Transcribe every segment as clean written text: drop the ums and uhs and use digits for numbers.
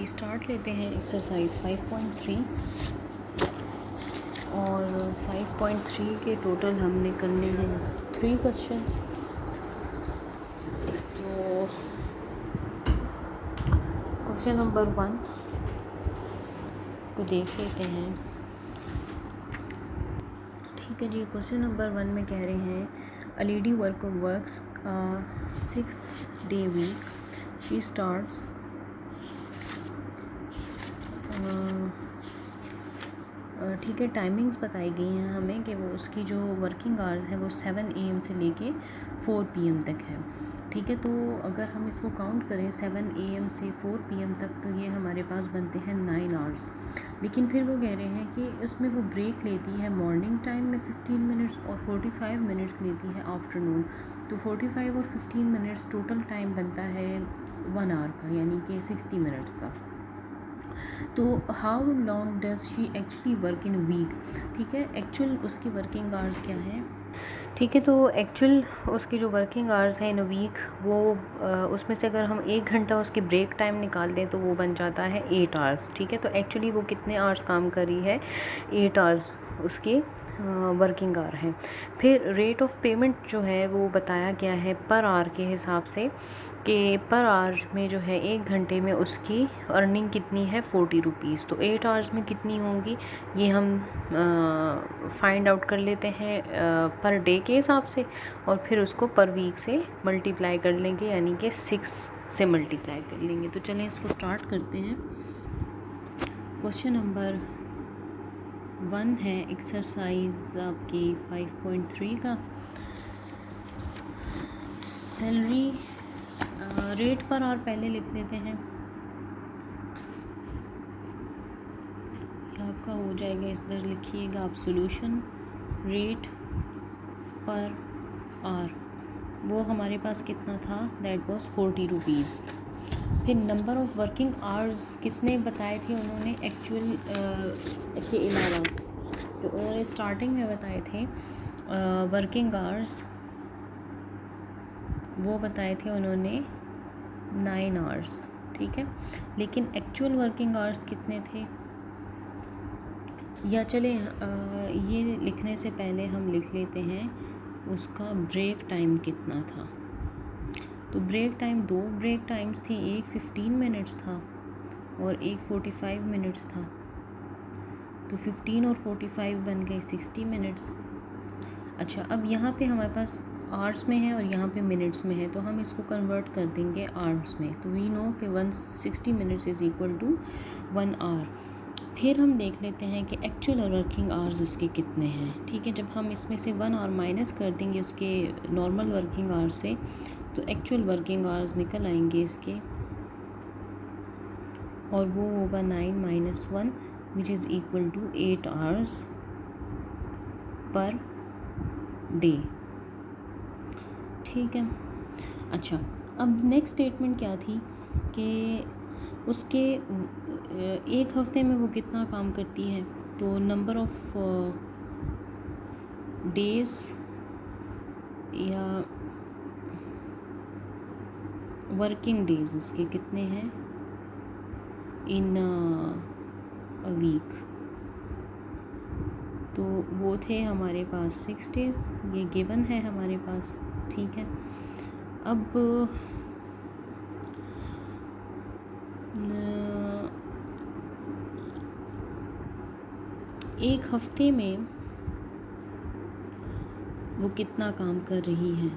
जी start लेते हैं exercise 5.3 और 5.3 के टोटल हमने करने हैं 3 क्वेश्चंस। तो क्वेश्चन नंबर 1 को देख लेते हैं। ठीक है जी, क्वेश्चन नंबर 1 में कह रहे हैं a lady worker works 6-day week. She starts ठीक है, टाइमिंग्स बताई गई हैं हमें कि वो उसकी जो वर्किंग आवर्स है वो 7 AM से लेके 4 PM तक है। ठीक है, तो अगर हम इसको काउंट करें 7 AM से 4 PM तक तो ये हमारे पास बनते हैं 9 आवर्स। लेकिन फिर वो कह रहे हैं कि उसमें वो ब्रेक लेती है मॉर्निंग टाइम में 15 मिनट्स और 45 मिनट्स लेती है आफ्टरनून। तो 45 और 15 मिनट्स टोटल टाइम बनता है 1 आवर का, यानी कि 60 मिनट्स का। तो how long does she actually work in week. ठीक है, एक्चुअल उसकी वर्किंग आवर्स क्या हैं। ठीक है, तो एक्चुअल उसकी जो वर्किंग आवर्स है इन वीक वो उसमें से अगर हम 1 घंटा उसकी ब्रेक टाइम निकाल दें तो वो बन जाता है 8 आवर्स। ठीक है, तो एक्चुअली वो कितने आवर्स काम कर रही है, 8 आवर्स उसकी वर्किंग आवर है। फिर रेट ऑफ पेमेंट जो है वो बताया गया है पर आवर के हिसाब से कि पर आवर में जो है 1 घंटे में उसकी अर्निंग कितनी है 40 रुपीज़। तो 8 आवर्स में कितनी होंगी ये हम फाइंड आउट कर लेते हैं पर डे के हिसाब से, और फिर उसको पर वीक से मल्टीप्लाई कर लेंगे, यानी कि 6 से मल्टीप्लाई कर लेंगे। तो चलें इसको स्टार्ट करते हैं। क्वेश्चन नंबर 1 है एक्सरसाइज आपकी 5.3 का। सैलरी रेट पर आवर पहले लिख लेते हैं, आपका हो जाएगा। इधर लिखिएगा आप सोल्यूशन। रेट पर आवर वो हमारे पास कितना था, दैट वाज 40 रुपीज़। फिर नंबर ऑफ़ वर्किंग आवर्स कितने बताए थे उन्होंने एक्चुअल के अलावा, जो उन्होंने स्टार्टिंग में बताए थे वर्किंग आवर्स वो बताए थे उन्होंने 9 आवर्स। ठीक है, लेकिन एक्चुअल वर्किंग आवर्स कितने थे, या चले ये लिखने से पहले हम लिख लेते हैं उसका ब्रेक टाइम कितना था। तो ब्रेक टाइम 2 ब्रेक टाइम्स थी, एक 15 मिनट्स था और एक 45 मिनट्स था। तो 15 और 45 बन गए 60 मिनट्स। अच्छा, अब यहाँ पे हमारे पास आवर्स में है और यहाँ पे मिनट्स में है, तो हम इसको कन्वर्ट कर देंगे आवर्स में। तो वी नो कि 160 minutes is equal to 1 hour. फिर हम देख लेते हैं कि एक्चुअल वर्किंग आवर्स उसके कितने हैं। ठीक है, जब हम इसमें से 1 आवर माइनस कर देंगे उसके नॉर्मल वर्किंग आवर्स से, तो एक्चुअल वर्किंग आवर्स निकल आएंगे इसके, और वो होगा 9 - 1 which is equal to 8 hours per day. ठीक है, अच्छा, अब नेक्स्ट स्टेटमेंट क्या थी कि उसके 1 हफ्ते में वो कितना काम करती है। तो नंबर ऑफ डेज या वर्किंग डेज उसके कितने हैं इन अ वीक। तो वो थे हमारे पास 6 डेज़, ये गिवन है हमारे पास। ठीक है, अब एक हफ्ते में वो कितना काम कर रही है।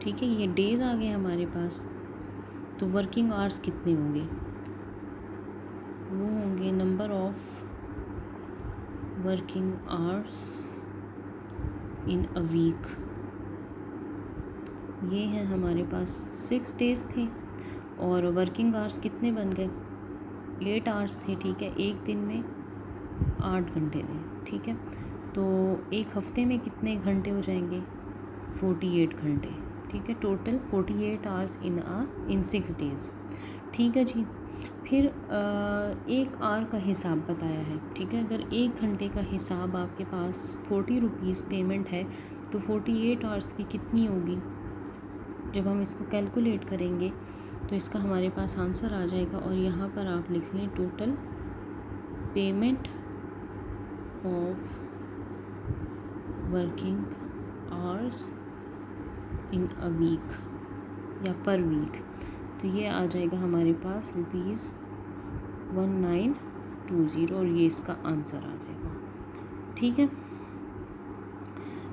ठीक है, ये डेज़ आ गए हमारे पास, तो वर्किंग आवर्स कितने होंगे, वो होंगे number of working hours in a week. ये हैं हमारे पास 6 डेज़ थे और वर्किंग आवर्स कितने बन गए, 8 आवर्स थे। ठीक है, एक दिन में 8 घंटे थे। ठीक है, तो एक हफ्ते में कितने घंटे हो जाएंगे, 48 घंटे। ठीक है, टोटल 48 आवर्स इन 6 डेज़। ठीक है जी, फिर 1 आवर का हिसाब बताया है। ठीक है, अगर 1 घंटे का हिसाब आपके पास 40 रुपीज़ पेमेंट है तो 48 आवर्स की कितनी होगी। जब हम इसको कैलकुलेट करेंगे तो इसका हमारे पास आंसर आ जाएगा। और यहाँ पर आप लिख लें total payment of working hours in a week या पर वीक। तो ये आ जाएगा हमारे पास ₹1920 और ये इसका आंसर आ जाएगा। ठीक है,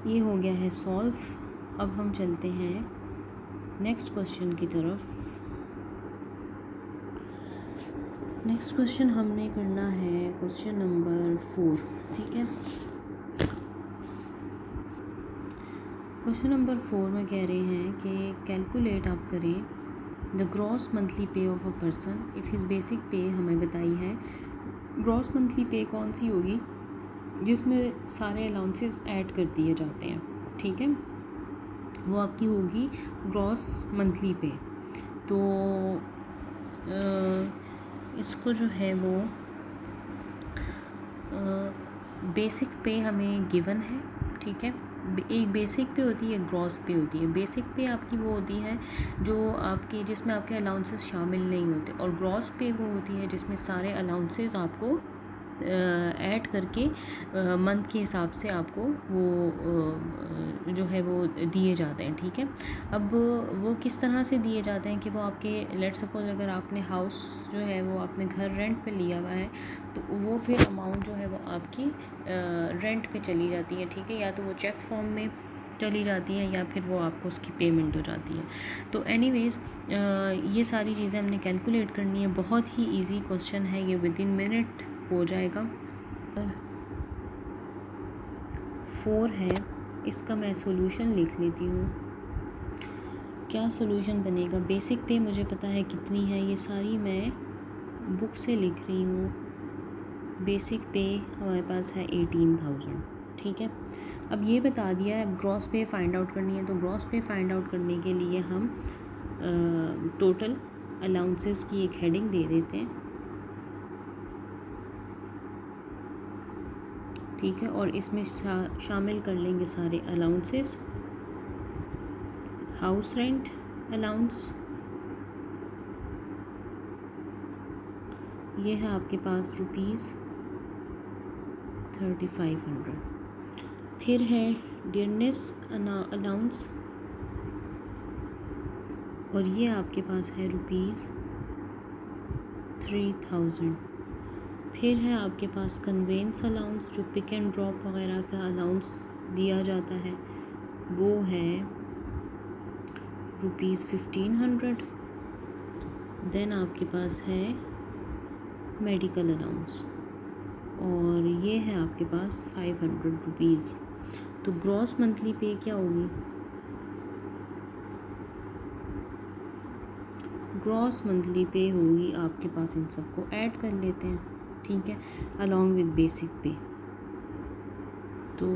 ये हो गया है सॉल्व। अब हम चलते हैं नेक्स्ट क्वेश्चन की तरफ। नेक्स्ट क्वेश्चन हमने करना है क्वेश्चन नंबर 4। ठीक है, क्वेश्चन नंबर 4 में कह रहे हैं कि कैलकुलेट आप करें द ग्रॉस मंथली पे of a person if his basic पे हमें बताई है। ग्रॉस मंथली पे कौन सी होगी जिसमें सारे अलाउंसेस ऐड कर दिए जाते हैं। ठीक है, वो आपकी होगी ग्रॉस मंथली पे। तो इसको जो है वो बेसिक पे हमें गिवन है। ठीक है, एक बेसिक पे होती है, ग्रॉस पे होती है। बेसिक पे आपकी वो होती है जो आपकी जिसमें आपके अलाउंसेस शामिल नहीं होते, और ग्रॉस पे वो होती है जिसमें सारे अलाउंसेस आपको ऐड करके मंथ के हिसाब से आपको वो जो है वो दिए जाते हैं। ठीक है, अब वो किस तरह से दिए जाते हैं कि वो आपके लेट सपोज अगर आपने हाउस जो है वो आपने घर रेंट पे लिया हुआ है तो वो फिर अमाउंट जो है वो आपकी रेंट पे चली जाती है। ठीक है, या तो वो चेक फॉर्म में चली जाती है या फिर वो आपको उसकी पेमेंट हो जाती है। तो एनीवेज़ ये सारी चीज़ें हमने कैलकुलेट करनी है। बहुत ही इजी क्वेश्चन है ये, विद इन मिनट हो जाएगा। 4 है, इसका मैं सॉल्यूशन लिख लेती हूँ। क्या सॉल्यूशन बनेगा? बेसिक पे मुझे पता है कितनी है, ये सारी मैं बुक से लिख रही हूँ। बेसिक पे हमारे पास है 18,000। ठीक है, अब ये बता दिया है ग्रॉस पे फाइंड आउट करनी है। तो ग्रॉस पे फाइंड आउट करने के लिए हम टोटल अलाउंसेस की एक हेडिंग दे देते हैं। ठीक है, और इसमें शामिल कर लेंगे सारे अलाउंसेस। हाउस रेंट अलाउंस ये है आपके पास ₹3500। फिर है डियरनेस अलाउंस और ये आपके पास है ₹3000। फिर है आपके पास कन्वेंस अलाउंस, जो पिक एंड ड्रॉप वगैरह का अलाउंस दिया जाता है, वो है ₹1500। देन आपके पास है मेडिकल अलाउंस और ये है आपके पास ₹500। तो ग्रॉस मंथली पे क्या होगी? ग्रॉस मंथली पे होगी आपके पास, इन सबको ऐड कर लेते हैं। ठीक है, अलॉन्ग विद बेसिक पे। तो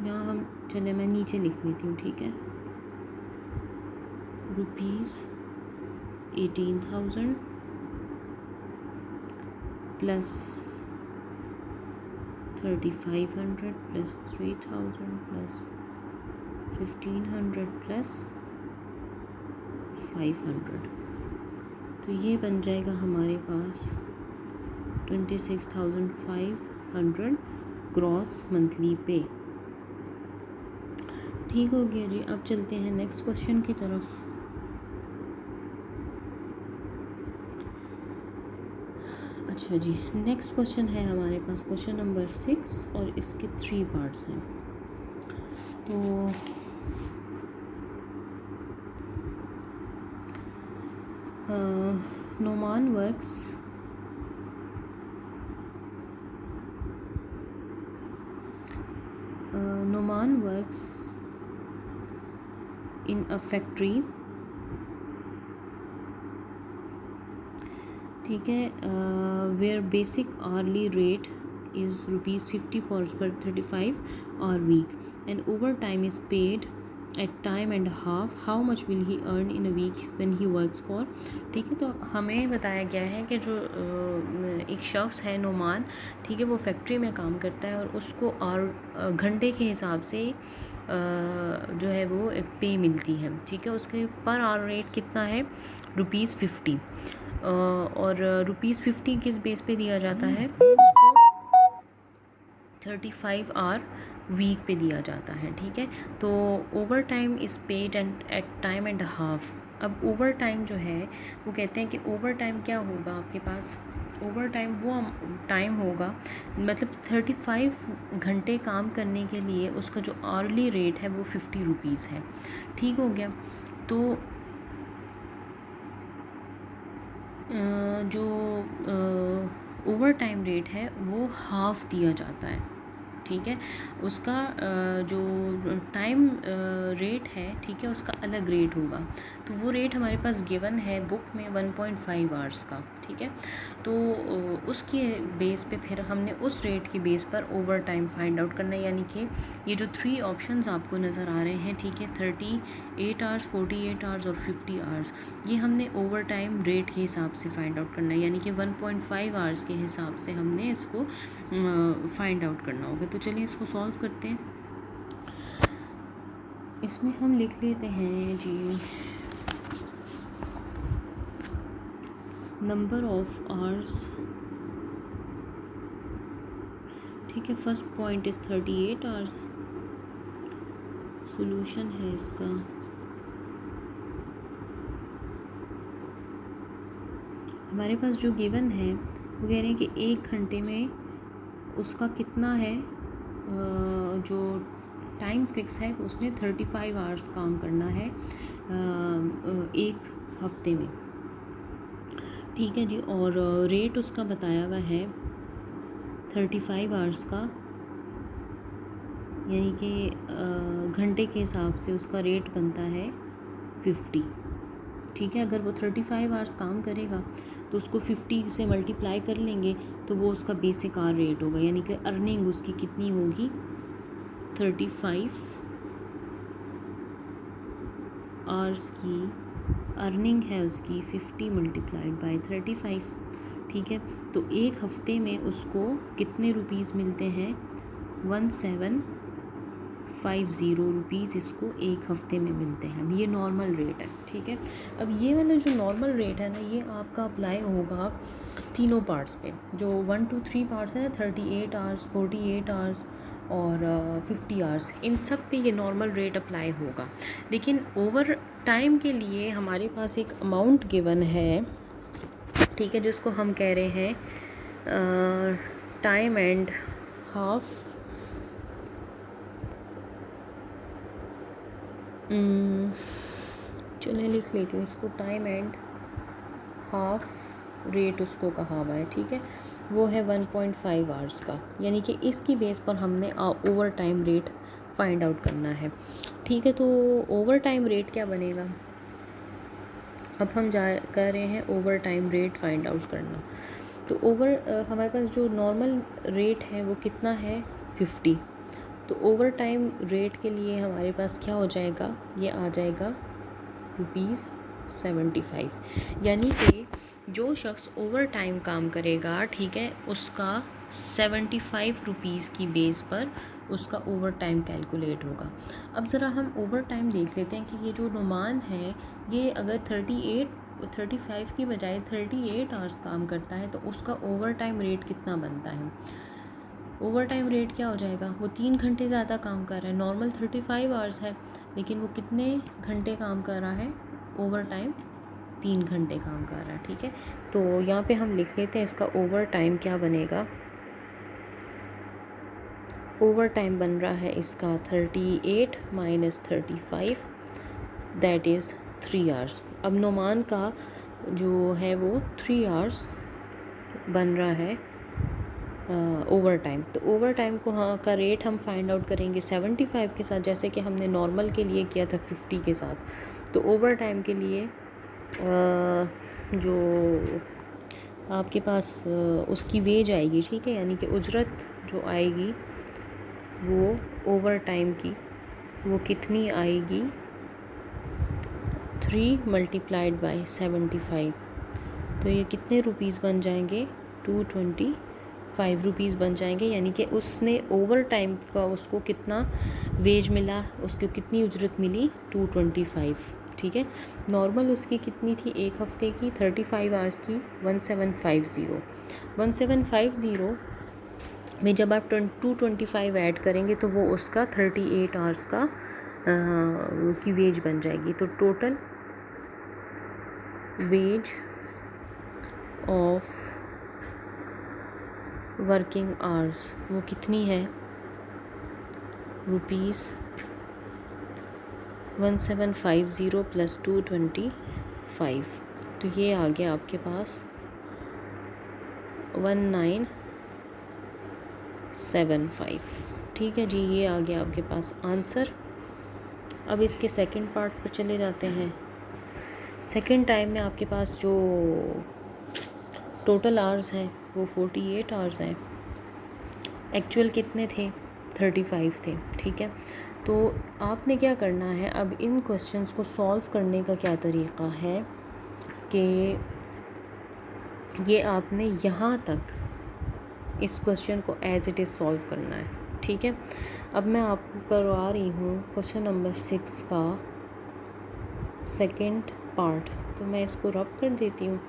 यहाँ हम चले, मैं नीचे लिख लेती हूँ। ठीक है, ₹18,000 प्लस 3500 प्लस 3000 प्लस 1500 प्लस 500। तो ये बन जाएगा हमारे पास 26,500 ग्रॉस मंथली पे। ठीक हो गया जी। अब चलते हैं नेक्स्ट क्वेश्चन की तरफ। अच्छा जी, नेक्स्ट क्वेश्चन है हमारे पास क्वेश्चन नंबर 6 और इसके 3 पार्ट्स हैं। तो Noman works in a factory। ठीक है, where basic hourly rate is ₹50 for 35 hour week and overtime is paid at time and half how much will he earn in a week when he works for. ठीक है, तो हमें बताया गया है कि जो एक शख्स है नोमान, ठीक है, वो फैक्ट्री में काम करता है और उसको और घंटे के हिसाब से जो है वो पे मिलती है। ठीक है, उसके पर आवर रेट कितना है, ₹50। और ₹50 किस बेस पे दिया जाता है, उसको 35 आवर वीक पे दिया जाता है। ठीक है, तो overtime is paid and at time and half. अब ओवर टाइम जो है वो कहते हैं कि ओवर टाइम क्या होगा आपके पास, ओवर टाइम वो टाइम होगा, मतलब 35 घंटे काम करने के लिए उसका जो आवर्ली रेट है वो ₹50 है। ठीक हो गया, तो जो ओवर टाइम रेट है वो हाफ़ दिया जाता है। ठीक है, उसका जो टाइम रेट है, ठीक है, उसका अलग रेट होगा। तो वो रेट हमारे पास गिवन है बुक में 1.5 आवर्स का। ठीक है, तो उसके बेस पे फिर हमने उस रेट के बेस पर ओवर टाइम फाइंड आउट करना है। यानी कि ये जो 3 ऑप्शंस आपको नज़र आ रहे हैं, ठीक है, 38 आवर्स, 48 आवर्स और 50 आवर्स, ये हमने ओवर टाइम रेट के हिसाब से फाइंड आउट करना है। यानी कि 1.5 आवर्स के हिसाब से हमने इसको फाइंड आउट करना होगा। तो चलिए इसको सॉल्व करते हैं। इसमें हम लिख लेते हैं जी, नंबर ऑफ आवर्स। ठीक है, first point is 38 hours. Solution है इसका, हमारे पास जो गिवन है वो कह रहे हैं कि 1 घंटे में उसका कितना है, जो टाइम फिक्स है उसने 35 आवर्स काम करना है एक हफ्ते में। ठीक है जी, और रेट उसका बताया हुआ है 35 आवर्स का, यानी कि घंटे के हिसाब से उसका रेट बनता है 50। ठीक है, अगर वो 35 आवर्स काम करेगा तो उसको 50 से मल्टीप्लाई कर लेंगे तो वो उसका बेसिक आवर रेट होगा। यानी कि अर्निंग उसकी कितनी होगी, 35 आवर्स की अर्निंग है उसकी 50 मल्टीप्लाइड बाई 35। ठीक है, तो एक हफ्ते में उसको कितने रुपीज़ मिलते हैं, 1750 रुपीज़ इसको एक हफ्ते में मिलते हैं। अब ये नॉर्मल रेट है। ठीक है, अब ये वाला जो नॉर्मल रेट है ना, ये आपका अप्लाई होगा तीनों पार्ट्स पे। जो 1 to 3 पार्ट्स हैं, 38 आवर्स, 48 आवर्स और 50 आवर्स, इन सब पे ये नॉर्मल रेट अप्लाई होगा। लेकिन ओवर टाइम के लिए हमारे पास एक अमाउंट गिवन है, ठीक है, जिसको हम कह रहे हैं टाइम एंड हाफ। चलिए लिख लेती हूँ इसको, टाइम एंड हाफ रेट उसको कहा हुआ है। ठीक है, वो है 1.5 आवर्स का। यानी कि इसकी बेस पर हमने over time rate find out करना है। ठीक है, तो ओवर टाइम रेट क्या बनेगा, अब हम कर रहे हैं over time rate find out करना। तो हमारे पास जो नॉर्मल रेट है वो कितना है, 50। तो ओवर टाइम रेट के लिए हमारे पास क्या हो जाएगा, ये आ जाएगा ₹75। यानी कि जो शख्स ओवर टाइम काम करेगा, ठीक है, उसका 75 रुपीज़ की बेस पर उसका ओवर टाइम कैलकुलेट होगा। अब ज़रा हम ओवर टाइम देख लेते हैं कि ये जो नुमान है, ये अगर 35 की बजाय 38 आवर्स काम करता है तो उसका ओवर टाइम रेट कितना बनता है। ओवर टाइम रेट क्या हो जाएगा, वो 3 घंटे ज़्यादा काम कर रहा है। नॉर्मल 35 आवर्स है, लेकिन वो कितने घंटे काम कर रहा है, ओवर टाइम 3 घंटे काम कर रहा है। ठीक है, तो यहाँ पे हम लिख लेते हैं इसका ओवर टाइम क्या बनेगा। ओवर टाइम बन रहा है इसका 38 माइनस 35, दैट इज़ 3 आवर्स। अब नोमान का जो है वो 3 आवर्स बन रहा है ओवर टाइम। तो ओवर टाइम को का रेट हम फाइंड आउट करेंगे 75 के साथ, जैसे कि हमने नॉर्मल के लिए किया था 50 के साथ। तो ओवर टाइम के लिए जो आपके पास उसकी वेज आएगी, ठीक है, यानी कि उजरत जो आएगी वो ओवर टाइम की वो कितनी आएगी, 3 मल्टीप्लाइड बाई 75, तो ये कितने रुपीज़ बन जाएंगे, 225 रुपीज़ बन जाएंगे। यानी कि उसने ओवर टाइम का उसको कितना वेज मिला, उसको कितनी उजरत मिली, 225। ठीक है, नॉर्मल उसकी कितनी थी एक हफ़्ते की, 35 आवर्स की, 1750। 1750 में जब आप 225 ऐड करेंगे तो वो उसका 38 आवर्स का की वेज बन जाएगी। तो total ways of working hours वो कितनी है, रुपीज़ 1750 प्लस 225, तो ये आ गया आपके पास 1975। ठीक है जी, ये आ गया आपके पास आंसर। अब इसके सेकंड पार्ट पर चले जाते हैं। सेकंड टाइम में आपके पास जो टोटल आवर्स हैं वो 48 आवर्स हैं, एक्चुअल कितने थे, 35 थे। ठीक है, तो आपने क्या करना है, अब इन क्वेश्चंस को सॉल्व करने का क्या तरीक़ा है कि ये आपने यहाँ तक इस क्वेश्चन को एज़ इट इज़ सॉल्व करना है। ठीक है, अब मैं आपको करवा रही हूँ क्वेश्चन नंबर 6 का सेकंड पार्ट, तो मैं इसको रब कर देती हूँ।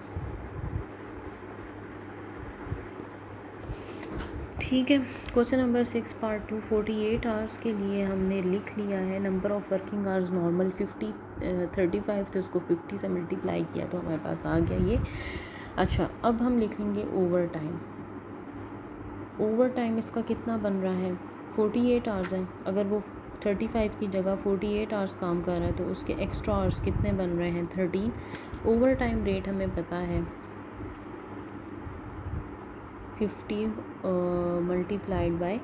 ठीक है, क्वेश्चन नंबर 6 पार्ट 2, 48 आवर्स के लिए हमने लिख लिया है। Number of working hours normal 35 थे, उसको 50 से मल्टीप्लाई किया तो हमारे पास आ गया ये। अच्छा, अब हम लिखेंगे ओवर टाइम। ओवर टाइम इसका कितना बन रहा है, 48 आवर्स हैं। अगर वो 35 की जगह 48 आवर्स काम कर रहा है तो उसके एक्स्ट्रा आवर्स कितने बन रहे हैं, 13। ओवर टाइम रेट हमें पता है 50 मल्टीप्लाइड बाय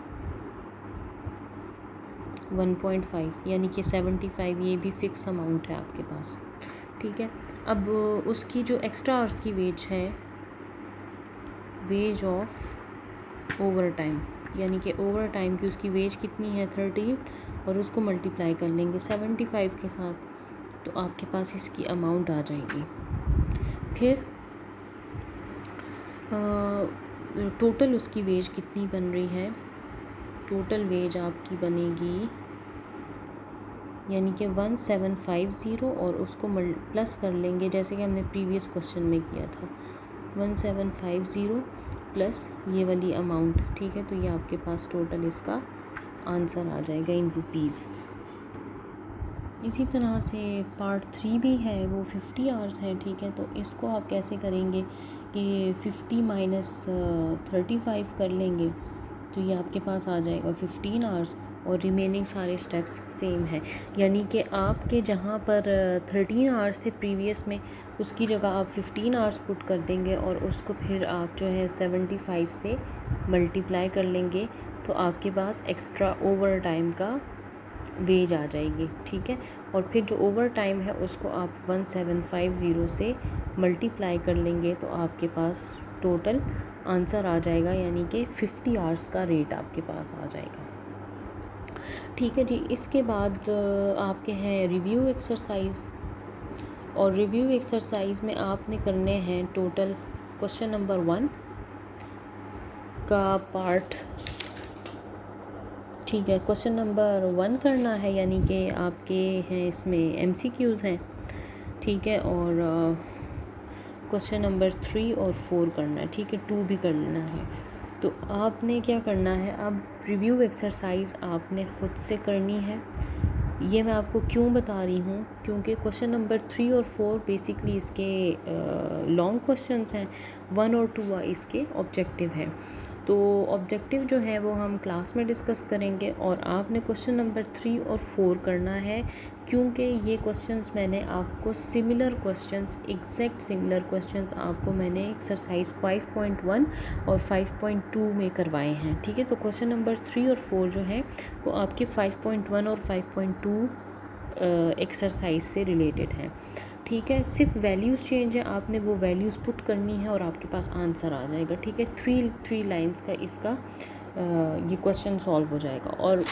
1.5 यानी कि 75, ये भी फ़िक्स अमाउंट है आपके पास। ठीक है, अब उसकी जो एक्स्ट्रा आवर्स की वेज है, वेज ऑफ ओवर टाइम, यानी कि ओवर टाइम की उसकी वेज कितनी है, 13, और उसको मल्टीप्लाई कर लेंगे 75 के साथ, तो आपके पास इसकी अमाउंट आ जाएगी। फिर टोटल उसकी वेज कितनी बन रही है, टोटल वेज आपकी बनेगी यानी कि 1750 और उसको प्लस कर लेंगे जैसे कि हमने प्रीवियस क्वेश्चन में किया था, 1750 प्लस ये वाली अमाउंट। ठीक है, तो ये आपके पास टोटल इसका आंसर आ जाएगा इन रुपीज़। इसी तरह से पार्ट 3 भी है, वो 50 आवर्स है। ठीक है, तो इसको आप कैसे करेंगे कि 50 माइनस 35 कर लेंगे, तो ये आपके पास आ जाएगा 15 आवर्स, और रिमेनिंग सारे स्टेप्स सेम है। यानी कि आपके जहाँ पर 13 आवर्स थे प्रीवियस में, उसकी जगह आप 15 आवर्स पुट कर देंगे और उसको फिर आप जो है 75 से मल्टीप्लाई कर लेंगे, तो आपके पास एक्स्ट्रा ओवर टाइम का वेज आ जाएगी। ठीक है, और फिर जो ओवर टाइम है उसको आप 1750 से मल्टीप्लाई कर लेंगे, तो आपके पास टोटल आंसर आ जाएगा, यानी कि 50 आवर्स का रेट आपके पास आ जाएगा। ठीक है जी, इसके बाद आपके हैं रिव्यू एक्सरसाइज, और रिव्यू एक्सरसाइज में आपने करने हैं टोटल क्वेश्चन नंबर 1 का पार्ट। ठीक है, क्वेश्चन नंबर 1 करना है, यानी कि आपके हैं इसमें MCQs हैं। ठीक है, और क्वेश्चन नंबर 3 और 4 करना है। ठीक है, 2 भी करना है। तो आपने क्या करना है, अब रिव्यू एक्सरसाइज आपने ख़ुद से करनी है। ये मैं आपको क्यों बता रही हूँ, क्योंकि क्वेश्चन नंबर 3 और 4 बेसिकली इसके लॉन्ग क्वेश्चंस हैं, 1 और 2 इसके ऑब्जेक्टिव हैं। तो ऑब्जेक्टिव जो है वो हम क्लास में डिस्कस करेंगे, और आपने क्वेश्चन नंबर 3 और 4 करना है, क्योंकि ये क्वेश्चंस मैंने आपको similar questions, exact similar questions आपको मैंने एक्सरसाइज 5.1 और 5.2 में करवाए हैं। ठीक है, तो क्वेश्चन नंबर 3 और 4 जो हैं वो आपके 5.1 और 5.2 एक्सरसाइज से रिलेटेड है। ठीक है, सिर्फ वैल्यूज़ चेंज है, आपने वो वैल्यूज़ पुट करनी है और आपके पास आंसर आ जाएगा। ठीक है, थ्री लाइंस का इसका ये क्वेश्चन सॉल्व हो जाएगा। और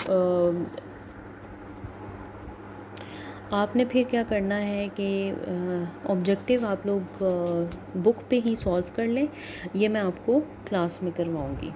आपने फिर क्या करना है कि ऑब्जेक्टिव आप लोग बुक पे ही सॉल्व कर लें, ये मैं आपको क्लास में करवाऊँगी।